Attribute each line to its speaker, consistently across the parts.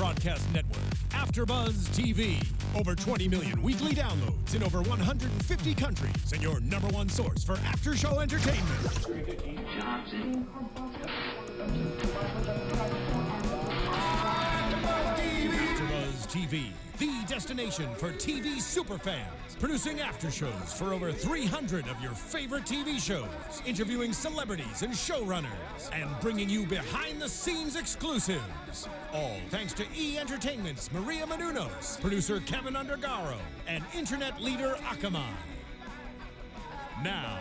Speaker 1: broadcast network, AFTERBUZZ TV. Over 20 million weekly downloads in over 150 countries, and your #1 source for after-show entertainment. AFTERBUZZ TV, the destination for TV superfans. Producing after-shows for over 300 of your favorite TV shows. Interviewing celebrities and showrunners. And bringing you behind-the-scenes exclusives. All thanks to E! Entertainment's Maria Menounos, producer Kevin Undergaro, and internet leader Akamai. Now,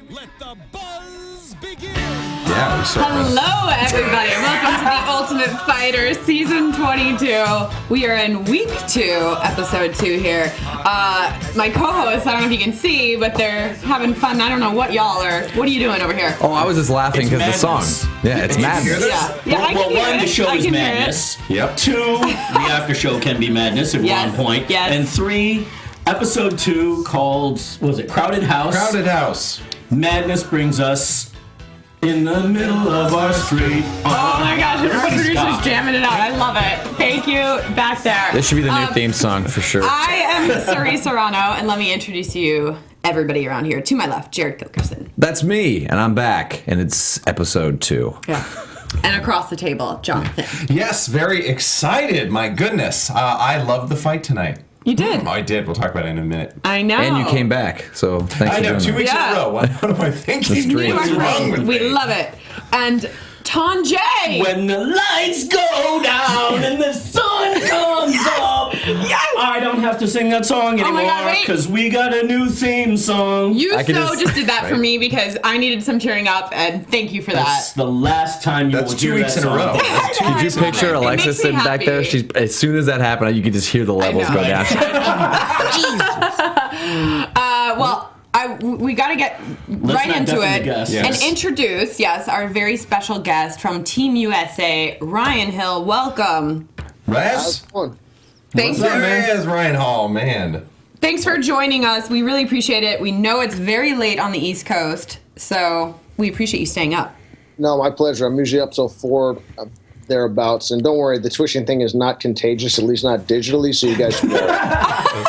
Speaker 1: let the buzz begin!
Speaker 2: Yeah,
Speaker 3: Hello, everybody. Welcome to The Ultimate Fighter, Season 22. We are in Week 2, Episode 2 here. My co-hosts, I don't know if you can see, but they're having fun. I don't know what y'all are. What are you doing over here?
Speaker 2: Oh, I was just laughing because the song. Yeah, it's madness.
Speaker 3: Yeah, I can hear
Speaker 4: one,
Speaker 3: it.
Speaker 4: the show
Speaker 3: I
Speaker 4: is
Speaker 3: can
Speaker 4: madness.
Speaker 3: hear
Speaker 2: Yep.
Speaker 4: 2, the after show can be madness if we're on point.
Speaker 3: Yes.
Speaker 4: And 3, Episode 2 called, what was it, Crowded House?
Speaker 2: Crowded House.
Speaker 4: Madness brings us in the middle of our street.
Speaker 3: Oh my gosh, the producer's jamming it out. I love it. Thank you. Back there.
Speaker 2: This should be the new theme song for sure.
Speaker 3: I am Suri Serano, and let me introduce you, everybody around here. To my left, Jared Gilkerson.
Speaker 2: That's me, and I'm back, and it's Episode 2.
Speaker 3: Yeah. And across the table, Jonathan.
Speaker 5: Yes, very excited. My goodness. I loved the fight tonight.
Speaker 3: You did.
Speaker 5: I did. We'll talk about it in a minute.
Speaker 3: I know.
Speaker 2: And you came back, so thanks
Speaker 5: I
Speaker 2: for
Speaker 5: know,
Speaker 2: doing
Speaker 5: 2
Speaker 2: that.
Speaker 5: weeks in
Speaker 3: Yeah.
Speaker 5: a row. What am I thinking?
Speaker 2: dream.
Speaker 3: You
Speaker 5: What's
Speaker 3: are
Speaker 5: wrong
Speaker 3: great.
Speaker 5: with
Speaker 3: We
Speaker 5: me?
Speaker 3: love it. And Tanjay.
Speaker 4: When the lights go down and the sun comes up.
Speaker 3: Yes.
Speaker 4: I don't have to sing that song
Speaker 3: Oh my God,
Speaker 4: anymore
Speaker 3: wait.
Speaker 4: because we got a new theme song.
Speaker 3: You
Speaker 2: I can
Speaker 3: so
Speaker 2: just-
Speaker 3: just did that for
Speaker 2: right.
Speaker 3: me because I needed some cheering up, and thank you for
Speaker 4: That's
Speaker 3: that.
Speaker 4: the last time you
Speaker 5: That's
Speaker 4: will
Speaker 5: 2
Speaker 4: hear
Speaker 5: weeks
Speaker 4: that
Speaker 5: in a
Speaker 4: song.
Speaker 5: row. That's 2
Speaker 3: I
Speaker 2: Did you
Speaker 3: love
Speaker 2: picture
Speaker 3: it. It
Speaker 2: Alexis
Speaker 3: makes me
Speaker 2: sitting back there?
Speaker 3: happy.
Speaker 2: As soon as that happened, you could just hear the levels
Speaker 3: know.
Speaker 2: go down.
Speaker 3: We got to get right
Speaker 4: not
Speaker 3: into
Speaker 4: deafen the
Speaker 3: it
Speaker 4: guests.
Speaker 3: and
Speaker 5: Yes.
Speaker 3: introduce, our very special guest from Team USA, Ryan Hill. Welcome.
Speaker 5: Raz?
Speaker 3: Thanks
Speaker 5: What's up,
Speaker 3: for
Speaker 5: man? It's Ryan Hall, man.
Speaker 3: Thanks for joining us. We really appreciate it. We know it's very late on the East Coast, so we appreciate you staying up.
Speaker 6: No, my pleasure. I'm usually up till 4, thereabouts. And don't worry, the twitching thing is not contagious, at least not digitally, so you guys should know.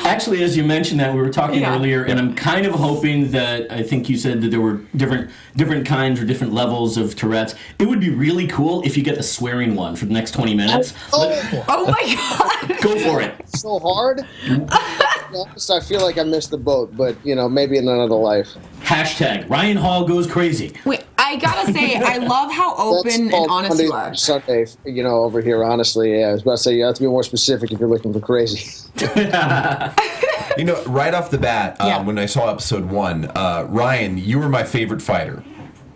Speaker 4: Actually, as you mentioned that, we were talking earlier, and I'm kind of hoping that, I think you said that there were different kinds or different levels of Tourette's. It would be really cool if you get the swearing one for the next 20 minutes.
Speaker 3: Oh my God.
Speaker 4: Go for it.
Speaker 6: So hard. To be honest, I feel like I missed the boat, but, maybe in another life.
Speaker 4: Hashtag Ryan Hall goes crazy.
Speaker 3: Wait, I gotta say, I love how open and
Speaker 6: called
Speaker 3: honest
Speaker 6: Monday
Speaker 3: you are.
Speaker 6: through Sunday, over here, honestly. Yeah, I was about to say, you have to be more specific if you're looking for crazy.
Speaker 5: Right off the bat,
Speaker 3: Yeah.
Speaker 5: when I saw episode 1, Ryan, you were my favorite fighter.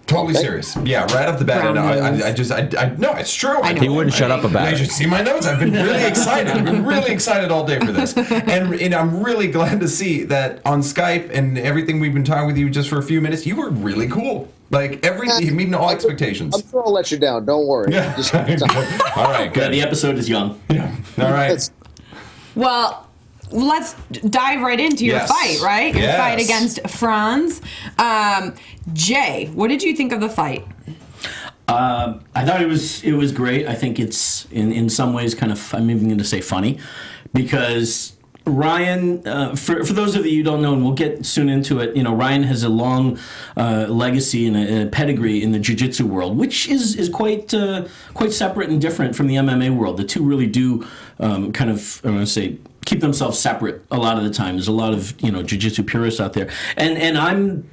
Speaker 5: Totally
Speaker 6: Okay.
Speaker 5: serious. Yeah, right off the bat.
Speaker 3: Brown
Speaker 5: And
Speaker 3: nose.
Speaker 5: no, it's true.
Speaker 3: I know.
Speaker 2: He wouldn't shut up about
Speaker 5: You
Speaker 2: it.
Speaker 5: should see my notes. I've been really excited. I've been really excited all day for this. And I'm really glad to see that on Skype and everything we've been talking with you just for a few minutes, you were really cool. Like, you're meeting all expectations.
Speaker 6: I'm sure I'll let you down. Don't worry.
Speaker 5: Yeah.
Speaker 6: Just-
Speaker 5: All right,
Speaker 4: Yeah,
Speaker 5: good.
Speaker 4: the episode is young.
Speaker 5: Yeah. All right.
Speaker 6: It's-
Speaker 3: Well, let's dive right into your
Speaker 5: Yes.
Speaker 3: fight, right? Your
Speaker 5: Yes.
Speaker 3: fight against Franz. Jay, what did you think of the fight?
Speaker 4: I thought it was great. I think it's in some ways kind of, I'm even going to say funny, because Ryan, for those of you who don't know, and we'll get soon into it, Ryan has a long legacy and a pedigree in the jiu-jitsu world, which is quite separate and different from the MMA world. The two really do kind of, I want to say, keep themselves separate a lot of the time. There's a lot of jiu-jitsu purists out there, and I'm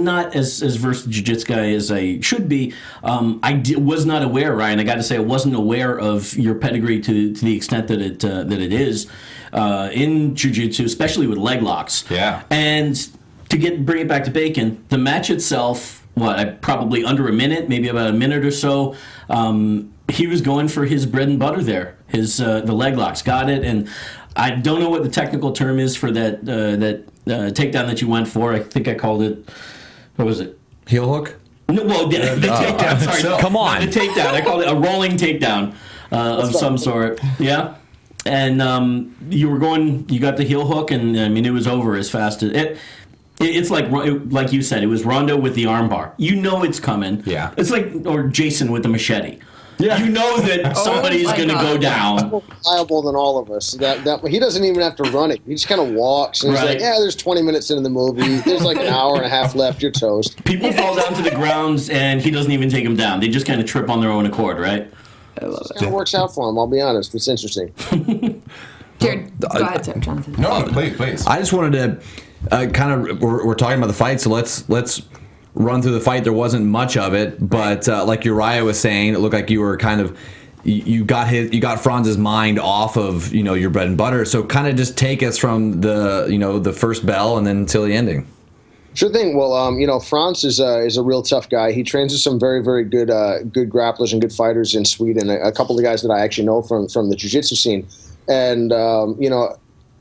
Speaker 4: not as versed a jiu-jitsu guy as I should be. Was not aware, Ryan. I got to say, I wasn't aware of your pedigree to the extent that it is in jiu-jitsu, especially with leg locks.
Speaker 5: Yeah.
Speaker 4: And to bring it back to bacon, the match itself, probably under a minute, maybe about a minute or so. He was going for his bread and butter there. The leg locks, got it, and I don't know what the technical term is for that takedown that you went for. I think I called it, what was it?
Speaker 2: Heel hook?
Speaker 4: No, well, the takedown. Sorry,
Speaker 2: Come on.
Speaker 4: not the takedown. I called it a rolling takedown of some sort. Yeah, and you got the heel hook, and I mean it was over as fast as it. It's like you said, it was Rondo with the armbar. You know it's coming.
Speaker 5: Yeah.
Speaker 4: It's or Jason with the machete. you know that somebody's going to go down.
Speaker 6: More reliable than all of us. That he doesn't even have to run it. He just kind of walks, and he's like, "Yeah, there's 20 minutes into the movie. There's like an hour and a half left. You're toast."
Speaker 4: People fall down to the grounds, and he doesn't even take them down. They just kind of trip on their own accord, right?
Speaker 3: I love
Speaker 6: It kind of works out for him. I'll be honest. It's interesting.
Speaker 3: Jared, go ahead, sir, Jonathan.
Speaker 5: No, please.
Speaker 2: I just wanted to kind of we're talking about the fight, so let's run through the fight. There wasn't much of it, but like Uriah was saying, it looked like you were kind of you got Franz's mind off of your bread and butter. So kind of just take us from the first bell and then until the ending.
Speaker 6: Sure thing. Well, Franz is a real tough guy. He trains with some very, very good grapplers and good fighters in Sweden. A couple of guys that I actually know from the jiu-jitsu scene. And,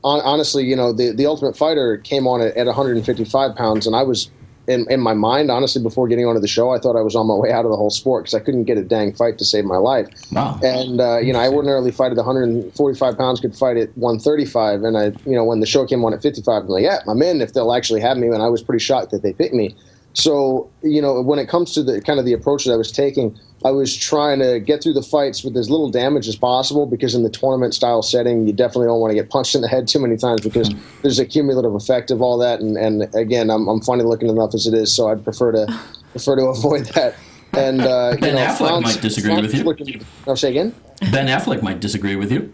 Speaker 6: honestly, the Ultimate Fighter came on at 155 pounds, and I was, in my mind, honestly, before getting onto the show, I thought I was on my way out of the whole sport because I couldn't get a dang fight to save my life.
Speaker 4: Wow.
Speaker 6: And, I ordinarily fight at 145 pounds, could fight at 135. And when the show came on at 55, I'm like, yeah, I'm in if they'll actually have me. And I was pretty shocked that they picked me. So, when it comes to the kind of the approach that I was taking, I was trying to get through the fights with as little damage as possible because in the tournament style setting, you definitely don't want to get punched in the head too many times because there's a cumulative effect of all that. And again, I'm funny looking enough as it is, so I'd prefer to avoid that. And
Speaker 4: Ben Affleck might disagree with you.
Speaker 6: Say again?
Speaker 4: Ben Affleck might disagree with you.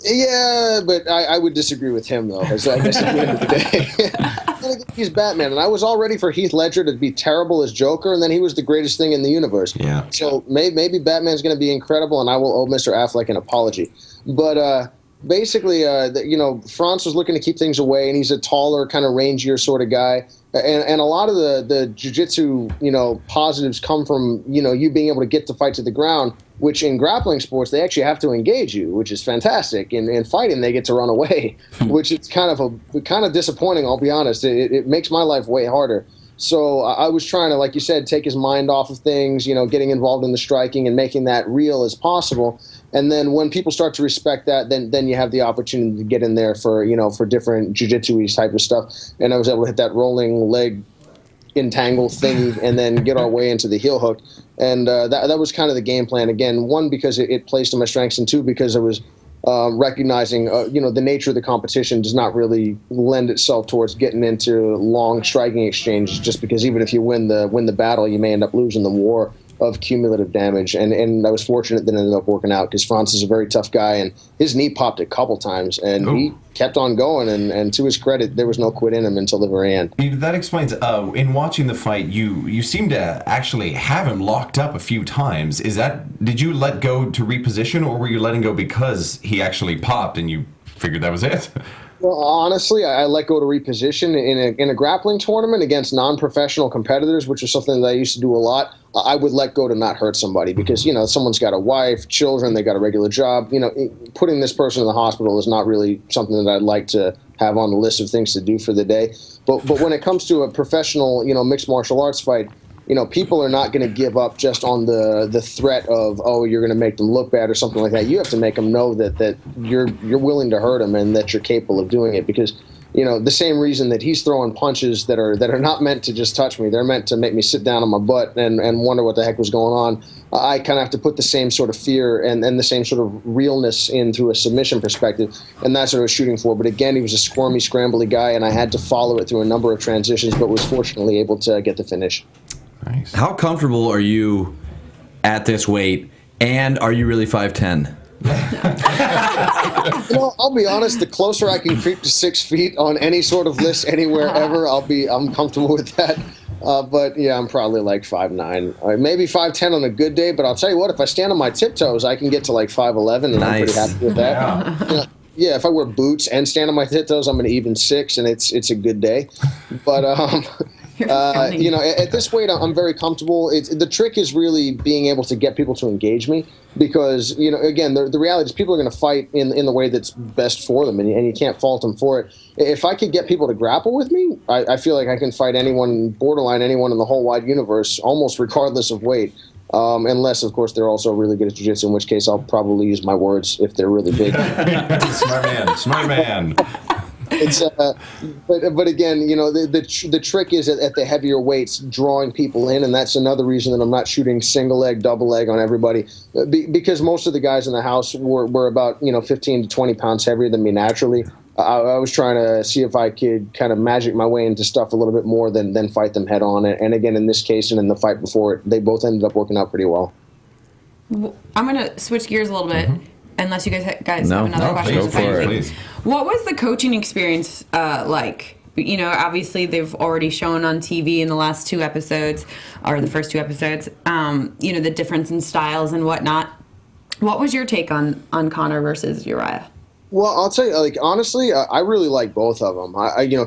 Speaker 6: Yeah, but I would disagree with him, though. I guess at the end of the day, he's Batman, and I was all ready for Heath Ledger to be terrible as Joker, and then he was the greatest thing in the universe.
Speaker 2: Yeah.
Speaker 6: So maybe Batman's going to be incredible, and I will owe Mr. Affleck an apology. But basically, Franz was looking to keep things away, and he's a taller, kind of rangier sort of guy. And a lot of the jiu-jitsu, positives come from, you being able to get the fight to the ground, which in grappling sports, they actually have to engage you, which is fantastic. In fighting, they get to run away, which is kind of disappointing, I'll be honest. It makes my life way harder. So I was trying to, like you said, take his mind off of things, getting involved in the striking and making that real as possible. And then when people start to respect that, then you have the opportunity to get in there for different jiu-jitsu-y type of stuff. And I was able to hit that rolling leg entangle thing and then get our way into the heel hook. And that was kind of the game plan. Again, one, because it plays to my strengths, and two, because I was recognizing, the nature of the competition does not really lend itself towards getting into long striking exchanges, just because even if you win the battle, you may end up losing the war of cumulative damage. And I was fortunate that it ended up working out because Franz is a very tough guy, and his knee popped a couple times, and he kept on going. And to his credit, there was no quit in him until the very end.
Speaker 5: That explains. In watching the fight, you seem to actually have him locked up a few times. Did you let go to reposition, or were you letting go because he actually popped and you figured that was it?
Speaker 6: Well, honestly, I let go to reposition in a grappling tournament against non-professional competitors, which is something that I used to do a lot. I would let go to not hurt somebody because, someone's got a wife, children, they got a regular job. Putting this person in the hospital is not really something that I'd like to have on the list of things to do for the day. But when it comes to a professional, mixed martial arts fight, people are not going to give up just on the threat of, you're going to make them look bad or something like that. You have to make them know that you're willing to hurt them and that you're capable of doing it because, the same reason that he's throwing punches that are not meant to just touch me. They're meant to make me sit down on my butt and wonder what the heck was going on. I kind of have to put the same sort of fear and the same sort of realness in through a submission perspective, and that's what I was shooting for. But again, he was a squirmy, scrambly guy, and I had to follow it through a number of transitions, but was fortunately able to get the finish.
Speaker 5: Nice.
Speaker 2: How comfortable are you at this weight, and are you really 5'10"?
Speaker 6: I'll be honest. The closer I can creep to 6 feet on any sort of list anywhere ever, I'm comfortable with that. But yeah, I'm probably like 5'9", maybe 5'10" on a good day. But I'll tell you what, if I stand on my tiptoes, I can get to like 5'11", and I'm pretty happy with that. Yeah, if I wear boots and stand on my tiptoes, I'm an even 6, and it's a good day. But at this weight, I'm very comfortable. The trick is really being able to get people to engage me because, again, the reality is people are going to fight in the way that's best for them, and you can't fault them for it. If I could get people to grapple with me, I feel like I can fight anyone, borderline anyone in the whole wide universe, almost regardless of weight. Unless, of course, they're also really good at jiu-jitsu, in which case I'll probably use my words if they're really big.
Speaker 5: Smart man.
Speaker 6: It's but again, you know, the trick is at the heavier weights, drawing people in, and that's another reason that I'm not shooting single leg, double leg on everybody, because most of the guys in the house were about 15 to 20 pounds heavier than me naturally. I was trying to see if I could kind of magic my way into stuff a little bit more than fight them head on. And again, in this case and in the fight before it, they both ended up working out pretty well.
Speaker 3: I'm going to switch gears a little bit, unless you guys have another question.
Speaker 5: Go for it. Please.
Speaker 3: What was the coaching experience like? You know, obviously they've already shown on TV in the last 2 episodes, or the first 2 episodes, the difference in styles and whatnot. What was your take on Conor versus Uriah?
Speaker 6: Well, I'll tell you, like, honestly, I really like both of them.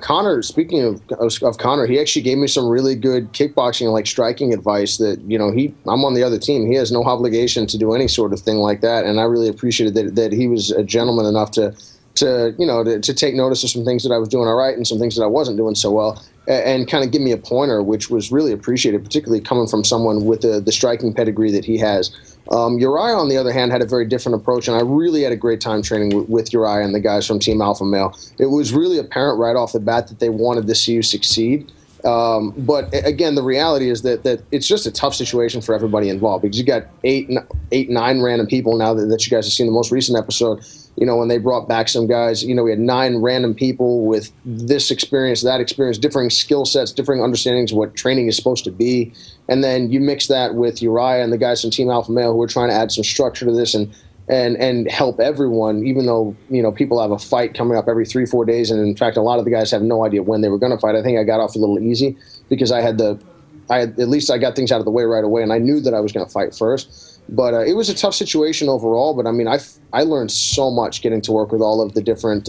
Speaker 6: Conor, speaking of Conor, he actually gave me some really good kickboxing, like striking advice that, I'm on the other team. He has no obligation to do any sort of thing like that. And I really appreciated that he was a gentleman enough to take notice of some things that I was doing all right and some things that I wasn't doing so well, and kind of give me a pointer, which was really appreciated, particularly coming from someone with the striking pedigree that he has. Uriah, on the other hand, had a very different approach, and I really had a great time training with Uriah and the guys from Team Alpha Male. It was really apparent right off the bat that they wanted to see you succeed. But again, the reality is that it's just a tough situation for everybody involved, because you got 9 random people now that you guys have seen the most recent episode. When they brought back some guys, we had 9 random people with this experience, that experience, differing skill sets, differing understandings of what training is supposed to be. And then you mix that with Uriah and the guys from Team Alpha Male who are trying to add some structure to this and help everyone, even though, people have a fight coming up every 3-4 days. And in fact, a lot of the guys have no idea when they were going to fight. I think I got off a little easy because I got things out of the way right away, and I knew that I was going to fight first. But it was a tough situation overall. But I mean, I learned so much getting to work with all of the different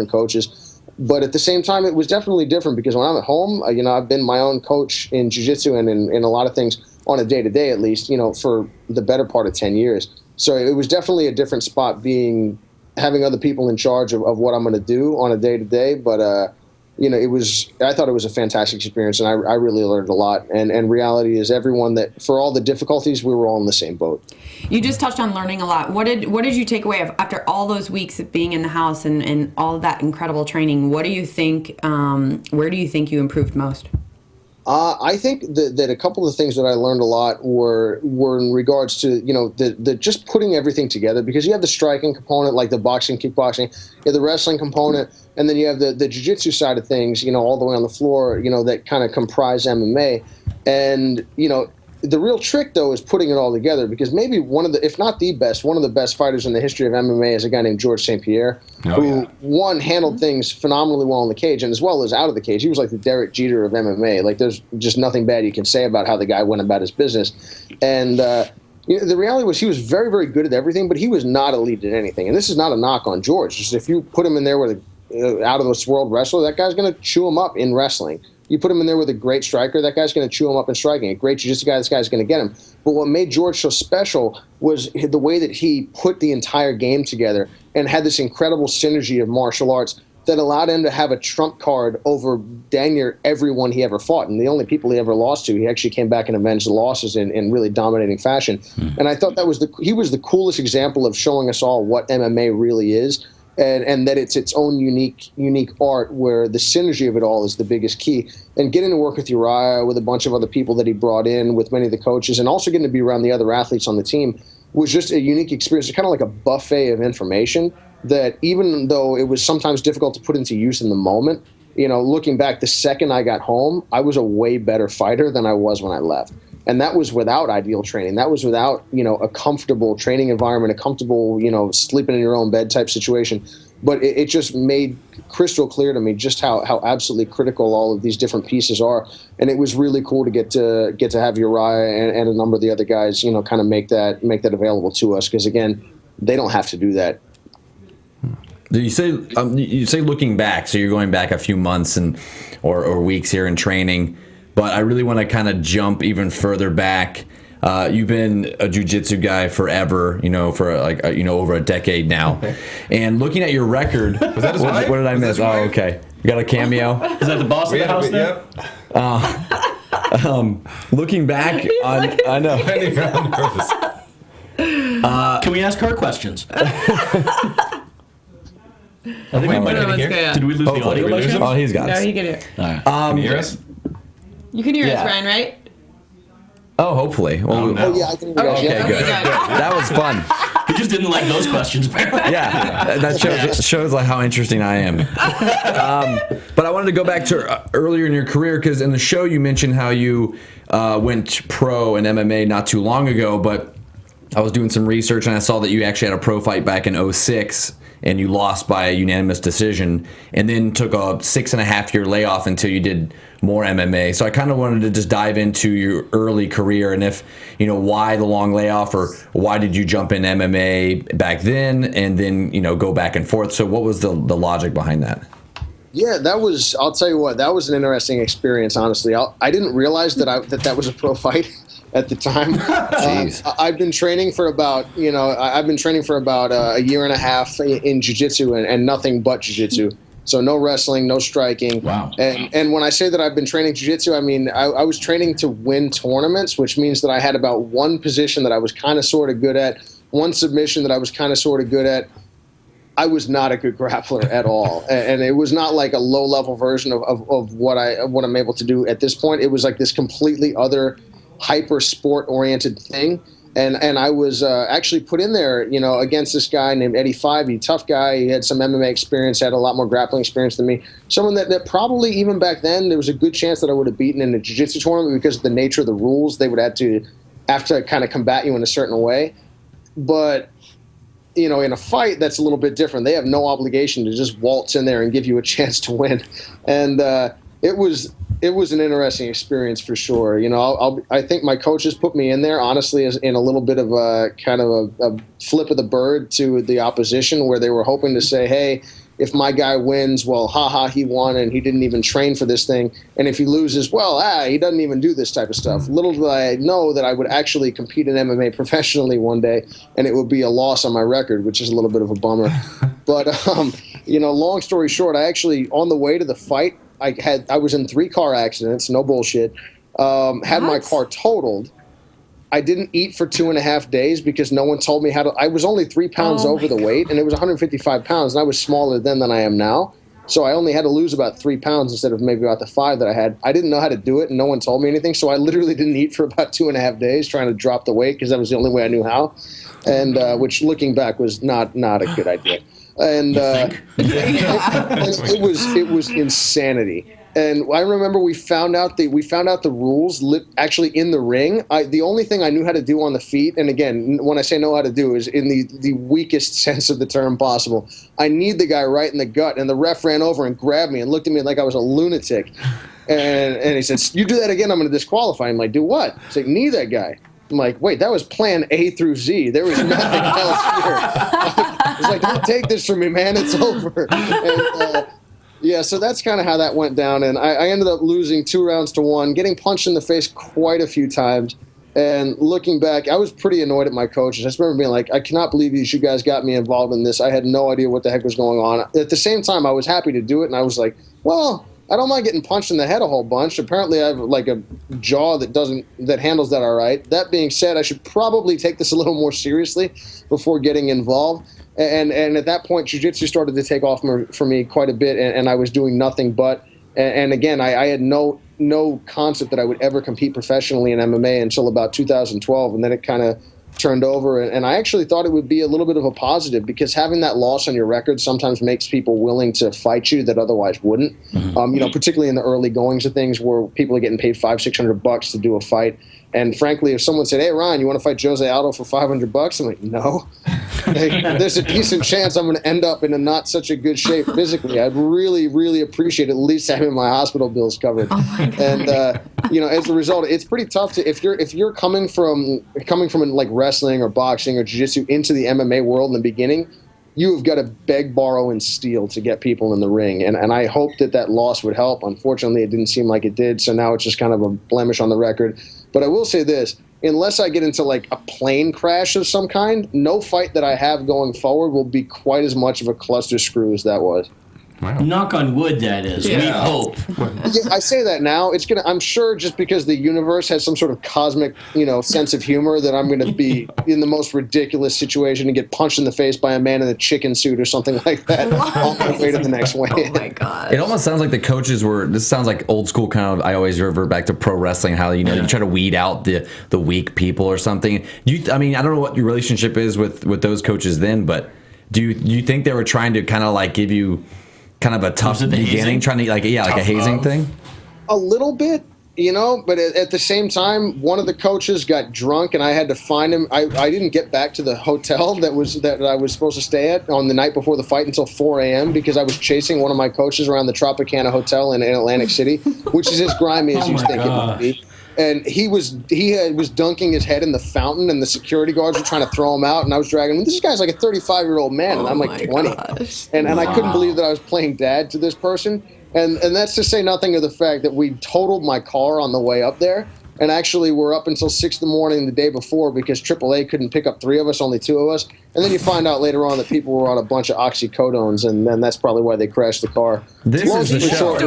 Speaker 6: coaches. But at the same time, it was definitely different because when I'm at home, I've been my own coach in jiu-jitsu and in a lot of things on a day-to-day, at least, for the better part of 10 years. So it was definitely a different spot having other people in charge of what I'm going to do on a day-to-day. But I thought it was a fantastic experience, and I really learned a lot. And reality is, everyone that, for all the difficulties, we were all in the same boat.
Speaker 3: You just touched on learning a lot. What did you take away after all those weeks of being in the house and all of that incredible training? What do you think? Where do you think you improved most?
Speaker 6: I think that a couple of things that I learned a lot were in regards to the just putting everything together, because you have the striking component, like the boxing, kickboxing, you have the wrestling component, and then you have the jiu-jitsu side of things, all the way on the floor, that kind of comprise MMA. And the real trick, though, is putting it all together, because maybe one of the best fighters in the history of MMA is a guy named George St. Pierre, who handled things phenomenally well in the cage and as well as out of the cage. He was like the Derek Jeter of MMA. Like, there's just nothing bad you can say about how the guy went about his business. And the reality was, he was very, very good at everything, but he was not elite at anything. And this is not a knock on George. Just if you put him in there with out of this world wrestler, that guy's going to chew him up in wrestling. You put him in there with a great striker, that guy's going to chew him up in striking. A great jiu-jitsu guy, this guy's going to get him. But what made George so special was the way that he put the entire game together and had this incredible synergy of martial arts that allowed him to have a trump card over dang near everyone he ever fought. And the only people he ever lost to, he actually came back and avenged the losses in really dominating fashion. And I thought he was the coolest example of showing us all what MMA really is. And that it's its own unique art, where the synergy of it all is the biggest key. And getting to work with Uriah, with a bunch of other people that he brought in, with many of the coaches, and also getting to be around the other athletes on the team was just a unique experience. It's kind of like a buffet of information that, even though it was sometimes difficult to put into use in the moment, looking back, the second I got home, I was a way better fighter than I was when I left. And that was without ideal training. That was without, a comfortable training environment, a comfortable, sleeping in your own bed type situation. But it just made crystal clear to me just how absolutely critical all of these different pieces are. And it was really cool to get to have Uriah and a number of the other guys, kind of make that available to us. Because again, they don't have to do that.
Speaker 2: You say looking back, so you're going back a few months or weeks here in training. But I really want to kind of jump even further back. You've been a jiu-jitsu guy forever, for over a decade now. Okay. And looking at your record, was that his wife? What did I miss? Oh, okay. You got a cameo.
Speaker 4: Is that the boss of the house there?
Speaker 2: Yep. Looking back, I know.
Speaker 4: Can we ask her questions? I think we might
Speaker 3: No,
Speaker 4: get
Speaker 3: it's
Speaker 4: here.
Speaker 3: good.
Speaker 4: Did we lose the
Speaker 2: Hopefully.
Speaker 4: audio? by chance?
Speaker 2: Oh, he's got
Speaker 3: No,
Speaker 2: us.
Speaker 3: you can hear.
Speaker 4: All right.
Speaker 5: Can you hear us?
Speaker 3: You can hear
Speaker 2: Yeah.
Speaker 3: us, Ryan, right?
Speaker 2: Oh, hopefully. Well,
Speaker 5: Oh, no.
Speaker 6: Oh yeah, I can hear you guys.
Speaker 2: Okay,
Speaker 6: Yeah.
Speaker 2: good.
Speaker 3: Okay, good.
Speaker 2: That was fun.
Speaker 4: He just didn't like those questions, apparently.
Speaker 2: Yeah, that shows like how interesting I am. But I wanted to go back to earlier in your career because in the show you mentioned how you went pro in MMA not too long ago. But I was doing some research and I saw that you actually had a pro fight back in '06 and you lost by a unanimous decision, and then took a 6.5-year layoff until you did more MMA. So I kind of wanted to just dive into your early career and if, why the long layoff or why did you jump in MMA back then and then, go back and forth. So what was the logic behind that?
Speaker 6: Yeah, I'll tell you what, that was an interesting experience, honestly. I didn't realize that was a pro fight at the time.
Speaker 2: Jeez.
Speaker 6: I've been training for about, a year and a half in jiu-jitsu and nothing but jiu-jitsu. So no wrestling, no striking.
Speaker 4: Wow.
Speaker 6: And when I say that I've been training jiu-jitsu, I mean, I was training to win tournaments, which means that I had about one position that I was kind of sort of good at, one submission that I was kind of sort of good at. I was not a good grappler at all, and it was not like a low-level version of what I'm able to do at this point. It was like this completely other hyper sport-oriented thing, and I was actually put in there, against this guy named Eddie Fivey, tough guy. He had some MMA experience, had a lot more grappling experience than me. Someone that probably even back then there was a good chance that I would have beaten in a jiu-jitsu tournament because of the nature of the rules. They would have to kind of combat you in a certain way, but in a fight, that's a little bit different. They have no obligation to just waltz in there and give you a chance to win. And it was an interesting experience for sure. I think my coaches put me in there, honestly, as in a little bit of a kind of a flip of the bird to the opposition where they were hoping to say, hey, if my guy wins, well, haha, he won and he didn't even train for this thing. And if he loses, well, he doesn't even do this type of stuff. Little did I know that I would actually compete in MMA professionally one day, and it would be a loss on my record, which is a little bit of a bummer. But, long story short, I actually, on the way to the fight, I was in 3 car accidents, no bullshit, had my car totaled. I didn't eat for 2.5 days because no one told me how to. I was only 3 pounds over the weight, and it was 155 pounds, and I was smaller then than I am now. So I only had to lose about 3 pounds instead of maybe about the 5 that I had. I didn't know how to do it, and no one told me anything. So I literally didn't eat for about 2.5 days trying to drop the weight because that was the only way I knew how, and which looking back was not a good idea. And it was insanity. And I remember we found out the rules actually in the ring. The only thing I knew how to do on the feet, and again, when I say know how to do, is in the weakest sense of the term possible. I kneed the guy right in the gut, and the ref ran over and grabbed me and looked at me like I was a lunatic. And he said, "You do that again, I'm going to disqualify him." I'm like, "Do what?" He's like, "Knee that guy." I'm like, "Wait, that was plan A through Z. There was nothing else here." I was like, "Don't take this from me, man. It's over." And, yeah, so that's kind of how that went down, and I ended up losing 2 rounds to 1, getting punched in the face quite a few times, and looking back, I was pretty annoyed at my coaches. I just remember being like, I cannot believe you guys got me involved in this. I had no idea what the heck was going on. At the same time, I was happy to do it, and I was like, well, I don't mind getting punched in the head a whole bunch. Apparently, I have like a jaw that handles that all right. That being said, I should probably take this a little more seriously before getting involved. And at that point, jiu-jitsu started to take off for me quite a bit, and I was doing nothing but. And again, I had no concept that I would ever compete professionally in MMA until about 2012, and then it kind of turned over. And I actually thought it would be a little bit of a positive because having that loss on your record sometimes makes people willing to fight you that otherwise wouldn't. Mm-hmm. Particularly in the early goings of things where people are getting paid $500-600 to do a fight. And frankly, if someone said, "Hey, Ryan, you want to fight Jose Aldo for $500?" I'm like, "No." There's a decent chance I'm going to end up in a not such a good shape physically. I'd really, really appreciate at least having my hospital bills covered. Oh my God. And as a result, it's pretty tough to if you're coming from like wrestling or boxing or jiu-jitsu into the MMA world in the beginning. You have got to beg, borrow, and steal to get people in the ring. And I hoped that loss would help. Unfortunately, it didn't seem like it did. So now it's just kind of a blemish on the record. But I will say this. Unless I get into like a plane crash of some kind, no fight that I have going forward will be quite as much of a cluster screw as that was.
Speaker 4: Knock on wood, that is. We hope.
Speaker 6: Yeah, I say that now. I'm sure just because the universe has some sort of cosmic, sense of humor, that I'm gonna be in the most ridiculous situation and get punched in the face by a man in a chicken suit or something like that on my way to the next win.
Speaker 3: Oh my god!
Speaker 2: It almost sounds like the coaches were. This sounds like old school kind of. I always revert back to pro wrestling. How you try to weed out the weak people or something. I don't know what your relationship is with those coaches then, but do you think they were trying to kind of like give you kind of a tough beginning, trying to like a hazing thing?
Speaker 6: A little bit, but at the same time, one of the coaches got drunk and I had to find him. I didn't get back to the hotel that I was supposed to stay at on the night before the fight until 4 a.m. because I was chasing one of my coaches around the Tropicana Hotel in Atlantic City, which is as grimy as you think it would be. And he was dunking his head in the fountain, and the security guards were trying to throw him out. And I was dragging him. This guy's like a 35-year-old man, and I'm like 20. And I couldn't believe that I was playing dad to this person. And that's to say nothing of the fact that we totaled my car on the way up there. And actually, we're up until 6 in the morning the day before because AAA couldn't pick up 3 of us, only 2 of us. And then you find out later on that people were on a bunch of oxycodones, and then that's probably why they crashed the car.
Speaker 2: This is the show.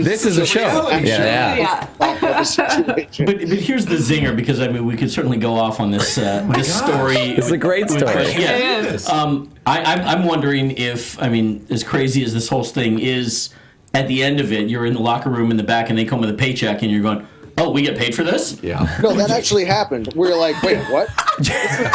Speaker 2: This is a show. Yeah.
Speaker 4: But here's the zinger, because we could certainly go off on this this story.
Speaker 2: It's a great story.
Speaker 4: Yeah. It is. I'm wondering if, as crazy as this whole thing is, at the end of it, you're in the locker room in the back, and they come with a paycheck, and you're going, oh, we get paid for this?
Speaker 2: Yeah.
Speaker 6: No, that actually happened. We were like, wait, what?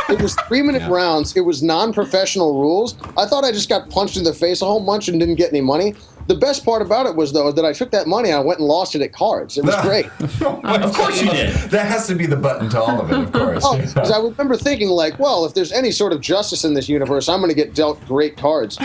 Speaker 6: It was 3-minute rounds. It was non-professional rules. I thought I just got punched in the face a whole bunch and didn't get any money. The best part about it was, though, that I took that money and I went and lost it at cards. It was great.
Speaker 4: Of course you did.
Speaker 5: That has to be the button to all of it, of course.
Speaker 6: Because I remember thinking, like, well, if there's any sort of justice in this universe, I'm going to get dealt great cards.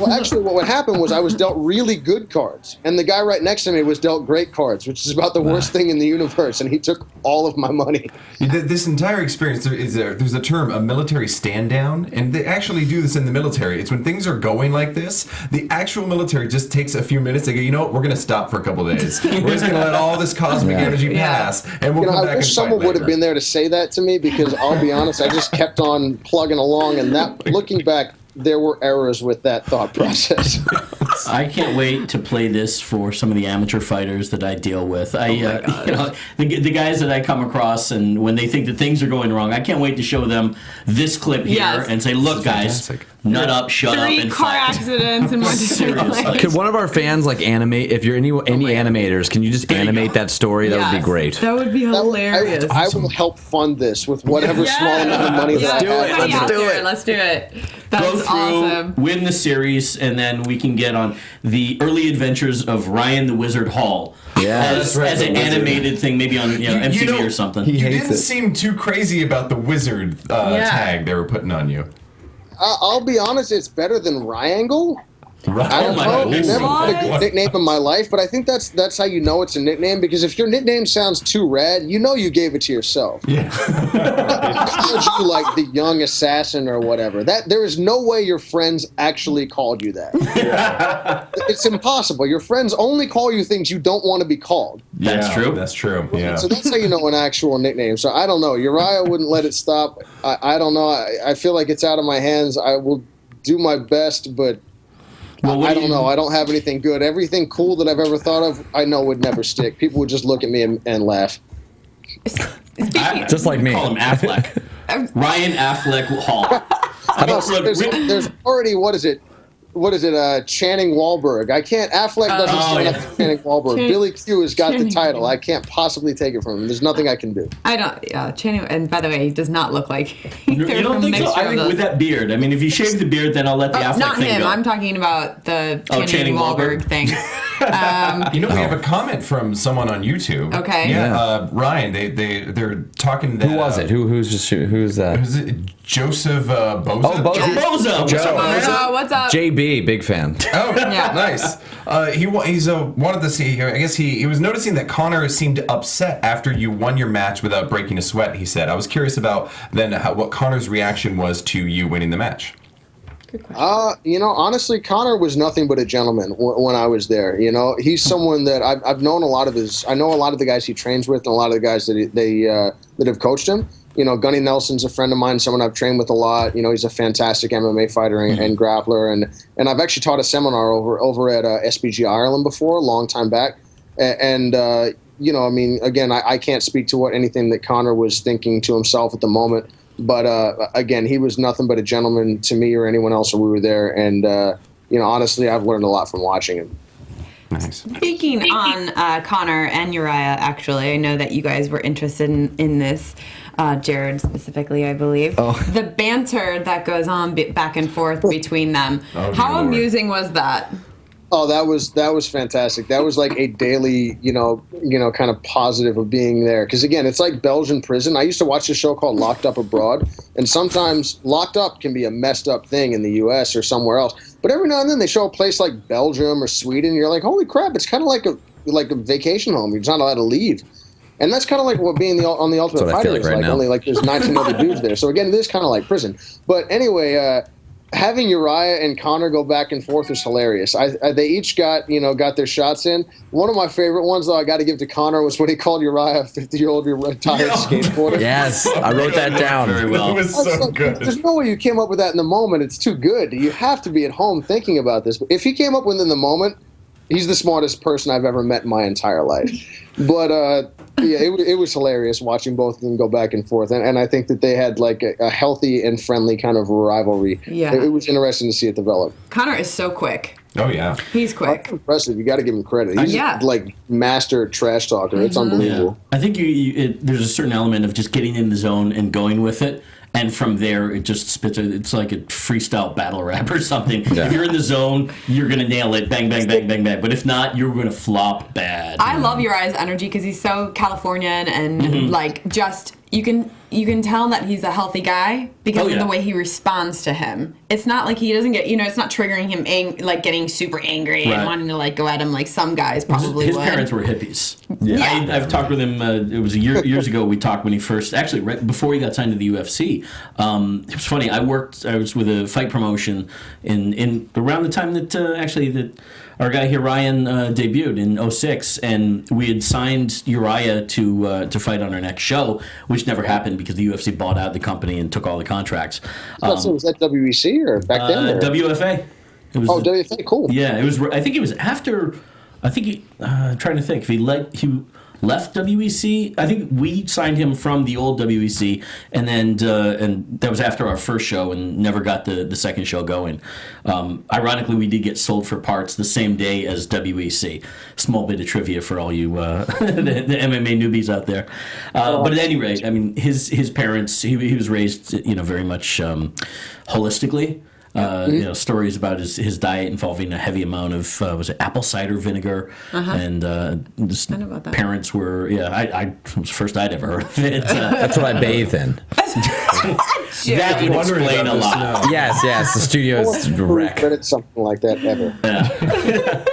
Speaker 6: Well, actually, what would happen was I was dealt really good cards, and the guy right next to me was dealt great cards, which is about the worst thing in the universe, and he took all of my money.
Speaker 5: This entire experience, there's a term, a military stand-down, and they actually do this in the military. It's when things are going like this, the actual military just takes a few minutes. They go, you know what, we're going to stop for a couple of days. We're just going to let all this cosmic energy pass, and we'll come back and fight later.
Speaker 6: I wish someone would have been there to say that to me, because I'll be honest, I just kept on plugging along, and that, looking back, there were errors with that thought process.
Speaker 4: I can't wait to play this for some of the amateur fighters that I deal with. The guys that I come across, and when they think that things are going wrong, I can't wait to show them this clip here and say, look, guys, nut up, shut up, and
Speaker 3: 3 car accidents and one
Speaker 4: Seriously.
Speaker 2: Could one of our fans animate? If you're any animators, can you just animate that story? That would be great.
Speaker 3: That would be hilarious.
Speaker 6: I will help fund this with whatever small amount of money that I have.
Speaker 3: Let's do it. That's awesome.
Speaker 4: Win the series, and then we can get on the early adventures of Ryan the Wizard Hall. As an animated thing, maybe on MTV or something.
Speaker 5: You didn't seem too crazy about the wizard tag they were putting on you.
Speaker 6: I'll be honest, it's better than Ryangle. I don't know. I've never had a good nickname in my life, but I think that's how you know it's a nickname, because if your nickname sounds too rad, you know you gave it to yourself. Yeah. Called you like the young assassin or whatever. There is no way your friends actually called you that. Yeah. It's impossible. Your friends only call you things you don't want to be called.
Speaker 4: That's true.
Speaker 5: That's true. Yeah.
Speaker 6: So that's how you know an actual nickname. So I don't know. Uriah wouldn't let it stop. I don't know. I feel like it's out of my hands. I will do my best, but I don't know. I don't have anything good. Everything cool that I've ever thought of, I know would never stick. People would just look at me and laugh.
Speaker 2: Just like me.
Speaker 4: Call him Affleck. Ryan Affleck Hall.
Speaker 6: There's already, what is it, Channing Wahlberg. Affleck doesn't stand up to Channing Wahlberg. Billy Q has got the title. I can't possibly take it from him. There's nothing I can do.
Speaker 3: Channing, and by the way, he does not look like
Speaker 4: You don't think so? I think with that beard. I mean, if you shave the beard, then I'll let the Affleck
Speaker 3: not
Speaker 4: thing
Speaker 3: him.
Speaker 4: go.
Speaker 3: I'm talking about the Channing Wahlberg thing.
Speaker 5: We have a comment from someone on YouTube.
Speaker 3: Okay.
Speaker 5: Yeah. Ryan, they're talking.
Speaker 2: Who was it? Who's that?
Speaker 5: Who's it? Joseph Boza.
Speaker 2: Oh,
Speaker 4: Boza.
Speaker 3: What's up?
Speaker 2: JB, big fan.
Speaker 5: Oh, nice. He's wanted to see. I guess he was noticing that Connor seemed upset after you won your match without breaking a sweat. He said, "I was curious about then what Connor's reaction was to you winning the match."
Speaker 6: Honestly, Connor was nothing but a gentleman when I was there. He's someone that I've known I know a lot of the guys he trains with and a lot of the guys that have coached him. Gunny Nelson's a friend of mine, someone I've trained with a lot. He's a fantastic MMA fighter and grappler, and I've actually taught a seminar over at SBG Ireland before, a long time back. And again, I can't speak to anything that Conor was thinking to himself at the moment. But again, he was nothing but a gentleman to me or anyone else when we were there. And honestly, I've learned a lot from watching him.
Speaker 5: Nice.
Speaker 3: Speaking on Conor and Uriah, actually, I know that you guys were interested in this. Jared specifically, I believe.
Speaker 2: Oh.
Speaker 3: The banter that goes on back and forth between them. How amusing was that?
Speaker 6: Oh, that was fantastic. That was like a daily, kind of positive of being there. Because again, it's like Belgian prison. I used to watch a show called Locked Up Abroad, and sometimes locked up can be a messed up thing in the U.S. or somewhere else. But every now and then they show a place like Belgium or Sweden, and you're like, holy crap! It's kind of like a vacation home. You're just not allowed to leave. And that's kind of like what being on the Ultimate Fighter is like. Only like there's 19 other dudes there. So again, it is kind of like prison. But anyway, having Uriah and Conor go back and forth was hilarious. They each got their shots in. One of my favorite ones, though, I got to give to Conor was when he called Uriah a 50-year-old retired skateboarder.
Speaker 2: Yes, I wrote that down very well.
Speaker 5: It was so good.
Speaker 6: There's no way you came up with that in the moment. It's too good. You have to be at home thinking about this. But if he came up with it in the moment, he's the smartest person I've ever met in my entire life. But it was hilarious watching both of them go back and forth, and I think that they had like a healthy and friendly kind of rivalry.
Speaker 3: Yeah,
Speaker 6: it was interesting to see it develop.
Speaker 3: Conor is so quick.
Speaker 5: Oh yeah,
Speaker 3: he's quick.
Speaker 6: Impressive. You got to give him credit. He's like master trash talker. It's unbelievable.
Speaker 4: Yeah. I think there's a certain element of just getting in the zone and going with it. And from there, it just spits. It's like a freestyle battle rap or something. Yeah. If you're in the zone, you're gonna nail it. Bang, bang, bang, bang, bang. But if not, you're gonna flop bad.
Speaker 3: I love Uriah's energy because he's so Californian and like just you can tell that he's a healthy guy because of the way he responds to him. It's not like he doesn't get it's not triggering him like getting super angry and wanting to like go at him like some guys probably
Speaker 4: his
Speaker 3: would.
Speaker 4: parents were hippies.
Speaker 2: Yeah.
Speaker 4: I've talked with him. It was years ago. We talked when he first, actually, right before he got signed to the UFC. It was funny. I was with a fight promotion in around the time that our guy here Ryan debuted in 2006, and we had signed Uriah to fight on our next show, which never happened because the UFC bought out the company and took all the contracts.
Speaker 6: So was that WEC or back then?
Speaker 4: WFA.
Speaker 6: WFA, cool.
Speaker 4: Yeah, it was. I think it was after. I think I'm trying to think if he left WEC. I think we signed him from the old WEC, and then and that was after our first show, and never got the second show going. Ironically, we did get sold for parts the same day as WEC. Small bit of trivia for all you the MMA newbies out there. But at any rate, I mean, his parents. He was raised, very much holistically. Stories about his diet involving a heavy amount of was it apple cider vinegar, and his parents were it was the first I'd ever heard of it.
Speaker 2: That's what I bathe in.
Speaker 4: That would explain a lot.
Speaker 2: Yes, the studio is wreck.
Speaker 6: Credit something like that ever.
Speaker 4: Yeah.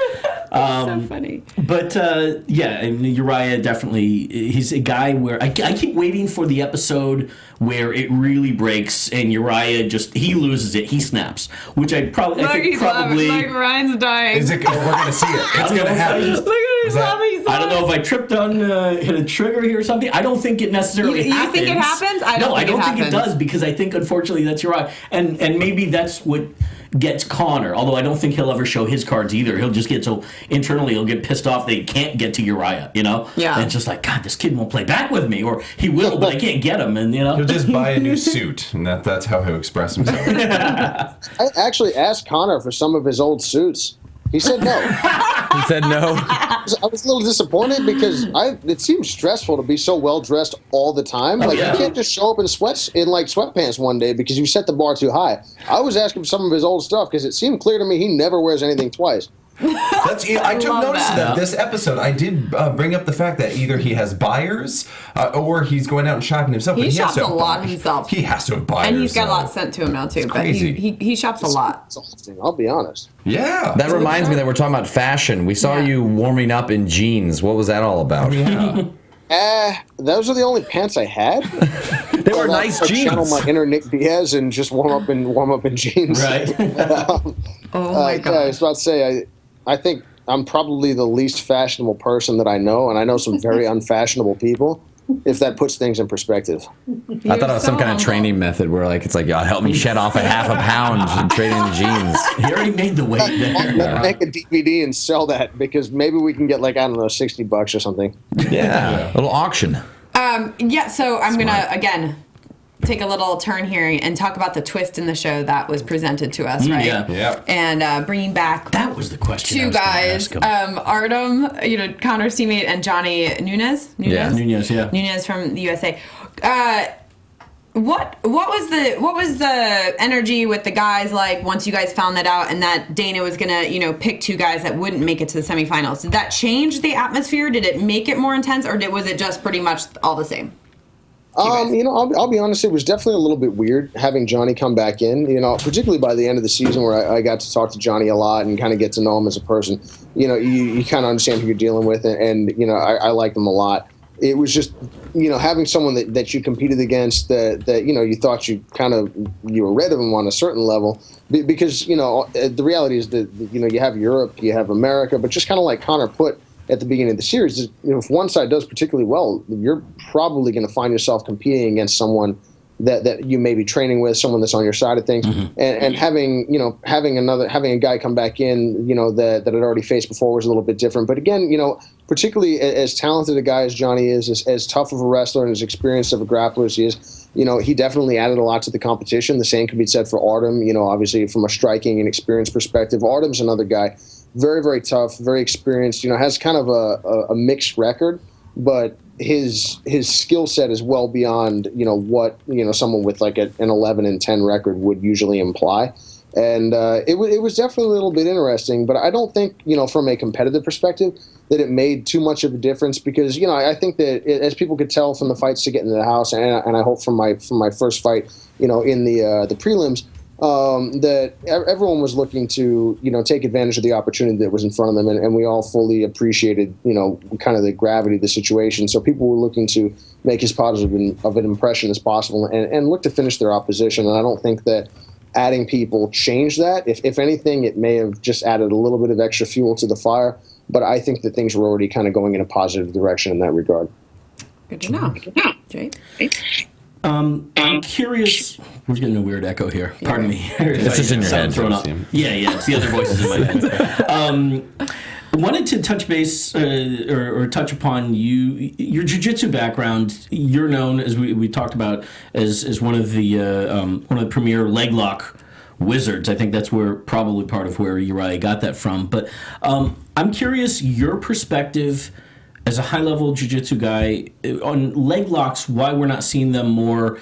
Speaker 3: So funny.
Speaker 4: But Uriah definitely, he's a guy where I keep waiting for the episode where it really breaks and Uriah he loses it, he snaps, which I think probably
Speaker 3: like Ryan's dying.
Speaker 5: We're gonna see it. It's gonna happen.
Speaker 3: Look at his laughing.
Speaker 4: I don't know if I tripped on hit a trigger here or something. I don't think it necessarily happens.
Speaker 3: You think it happens? I don't
Speaker 4: think it does because I think unfortunately that's Uriah, and maybe that's what gets Conor. Although I don't think he'll ever show his cards either. He'll just get so internally he'll get pissed off that he can't get to Uriah.
Speaker 3: Yeah.
Speaker 4: And it's just like, God, this kid won't play back with me, or he will, but I can't get him. And
Speaker 5: he'll just buy a new suit, and that's how he'll express himself.
Speaker 6: I actually asked Conor for some of his old suits. He said no.
Speaker 2: He said no.
Speaker 6: I was a little disappointed because it seems stressful to be so well dressed all the time. You can't just show up in sweatpants one day because you set the bar too high. I was asking for some of his old stuff because it seemed clear to me he never wears anything twice.
Speaker 5: I took notice of that. This episode, I did bring up the fact that either he has buyers or he's going out and shopping himself.
Speaker 3: He shops a lot himself.
Speaker 5: He has to have buyers.
Speaker 3: And he's got a lot sent to him now, too. But he shops a lot.
Speaker 6: I'll be honest.
Speaker 5: Yeah.
Speaker 2: That reminds me that we're talking about fashion. We saw you warming up in jeans. What was that all about?
Speaker 6: Those are the only pants I had.
Speaker 2: They were nice jeans.
Speaker 6: Channel my inner Nick Diaz and just warm up in jeans.
Speaker 4: Right.
Speaker 3: Oh my God.
Speaker 6: I was about to say, I think I'm probably the least fashionable person that I know, and I know some very unfashionable people. if that puts things in perspective.
Speaker 2: I thought it was some kind of training method where it's like, help me shed off a half a pound and trade in jeans.
Speaker 4: He already made the weight there.
Speaker 6: Make a DVD and sell that, because maybe we can get, like, I don't know, $60 or something.
Speaker 2: Yeah, a little auction.
Speaker 3: So I'm going to, again, take a little turn here and talk about the twist in the show that was presented to us, right?
Speaker 5: Yeah.
Speaker 3: And bringing back
Speaker 4: That was the question.
Speaker 3: two guys, Artem, Connor's teammate, and Johnny Nunez. Nunez from the USA. What was the energy with the guys like once you guys found that out, and that Dana was gonna pick two guys that wouldn't make it to the semifinals? Did that change the atmosphere? Did it make it more intense, or was it just pretty much all the same?
Speaker 6: I'll be honest, it was definitely a little bit weird having Johnny come back in, particularly by the end of the season, where I got to talk to Johnny a lot and kind of get to know him as a person. You kind of understand who you're dealing with, and I liked him a lot. It was just, having someone that you competed against that you thought you were rid of him on a certain level, because, the reality is that, you have Europe, you have America, but just kind of like Connor put at the beginning of the series, if one side does particularly well, you're probably going to find yourself competing against someone that you may be training with, someone that's on your side of things, and having a guy come back in, that had already faced before was a little bit different. But again, particularly as talented a guy as Johnny is, as tough of a wrestler and as experienced of a grappler as he is, he definitely added a lot to the competition. The same could be said for Artem. Obviously from a striking and experience perspective, Artem's another guy. Very, very tough, very experienced, has kind of a mixed record, but his skill set is well beyond, what, someone with like an 11-10 record would usually imply. And it was definitely a little bit interesting, but I don't think, from a competitive perspective, that it made too much of a difference, because, I think that as people could tell from the fights to get into the house, and I hope from my first fight, in the prelims, that everyone was looking to, take advantage of the opportunity that was in front of them, and we all fully appreciated, kind of the gravity of the situation. So people were looking to make as positive of an impression as possible and look to finish their opposition. And I don't think that adding people changed that. If anything, it may have just added a little bit of extra fuel to the fire. But I think that things were already kind of going in a positive direction in that regard.
Speaker 3: Good to know. Jay?
Speaker 4: I'm curious. We're getting a weird echo here. Pardon me.
Speaker 2: It's just in your head.
Speaker 4: Yeah, it's the other voices in my head. I wanted to touch base or touch upon your jiu-jitsu background. You're known, as we talked about, as one of the premier leg lock wizards. I think that's probably part of where Uriah got that from. But I'm curious your perspective as a high-level jiu-jitsu guy on leg locks, why we're not seeing them more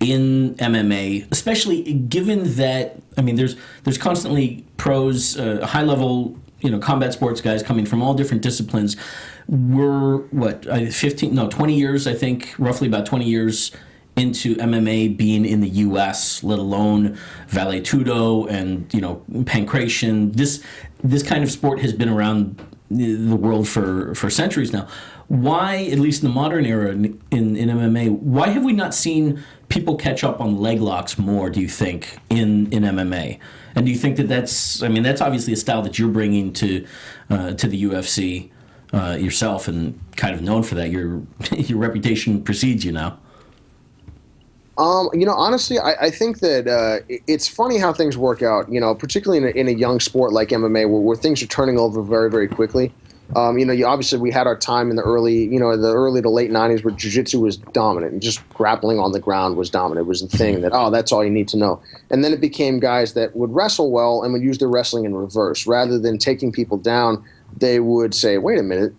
Speaker 4: in MMA, especially given that, there's constantly pros, high-level, combat sports guys coming from all different disciplines. We're, 20 years, I think, roughly about 20 years into MMA being in the U.S., let alone Vale Tudo and, pancration. This kind of sport has been around the world for centuries now. Why, at least in the modern era in MMA, why have we not seen people catch up on leg locks more, do you think, in MMA? And do you think that's obviously a style that you're bringing to the UFC yourself, and kind of known for that? Your reputation precedes you now.
Speaker 6: Honestly, I think that it's funny how things work out, particularly in a young sport like MMA where things are turning over very, very quickly. Obviously we had our time in the early to late 90s where jiu-jitsu was dominant and just grappling on the ground was dominant. It was the thing that, that's all you need to know. And then it became guys that would wrestle well and would use their wrestling in reverse. Rather than taking people down, they would say, wait a minute,